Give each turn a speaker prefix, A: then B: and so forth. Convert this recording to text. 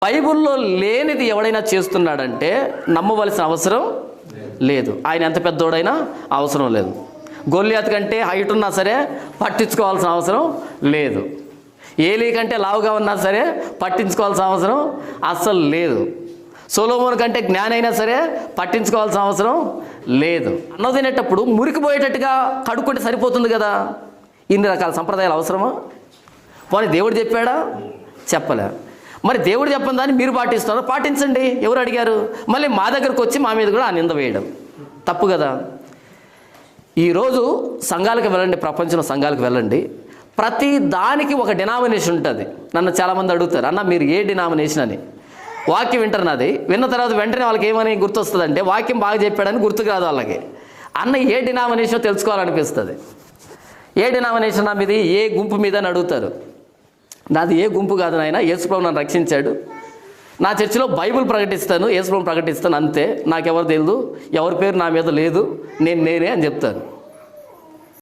A: బైబిల్లో లేనిది ఎవడైనా చేస్తున్నాడంటే నమ్మవలసిన అవసరం లేదు. ఆయన ఎంత పెద్దోడైనా అవసరం లేదు. గొల్లియాతు కంటే హైట్ ఉన్నా సరే పట్టించుకోవాల్సిన అవసరం లేదు. ఏలీ కంటే లావుగా ఉన్నా సరే పట్టించుకోవాల్సిన అవసరం అస్సలు లేదు. సొలొమోను కంటే జ్ఞాని అయినా సరే పట్టించుకోవాల్సిన అవసరం లేదు. అన్నం తినేటప్పుడు మురికిపోయేటట్టుగా కడుక్కుంటే సరిపోతుంది కదా. ఇన్ని రకాల సంప్రదాయాలు అవసరమా? పోనీ దేవుడు చెప్పాడా? చెప్పలే. మరి దేవుడు చెప్పిన దాన్ని మీరు పాటిస్తున్నారు, పాటించండి. ఎవరు అడిగారు? మళ్ళీ మా దగ్గరకు వచ్చి మా మీద కూడా ఆ నింద వేయడం తప్పు కదా. ఈరోజు సంఘాలకు వెళ్ళండి, ప్రపంచంలో సంఘాలకు వెళ్ళండి, ప్రతి దానికి ఒక డినామినేషన్ ఉంటుంది. నన్ను చాలామంది అడుగుతారు, అన్న మీరు ఏ డినామినేషన్ అని. వాక్యం వింటారు నాది, విన్న తర్వాత వెంటనే వాళ్ళకి ఏమని గుర్తొస్తుందంటే వాక్యం బాగా చెప్పాడని గుర్తుకు రాదు వాళ్ళకి. అన్న ఏ డినామినేషన్ తెలుసుకోవాలనిపిస్తుంది. ఏ డినామినేషన్ మీది, ఏ గుంపు మీద అని అడుగుతారు. నాది ఏ గుంపు కాదు నాయన, యేసుప్రభు నన్ను రక్షించాడు, నా చర్చిలో బైబిల్ ప్రకటిస్తాను, యేసుప్రభు ప్రకటిస్తాను, అంతే, నాకెవరు తెలియదు, ఎవరి పేరు నా మీద లేదు, నేనే అని చెప్తాను.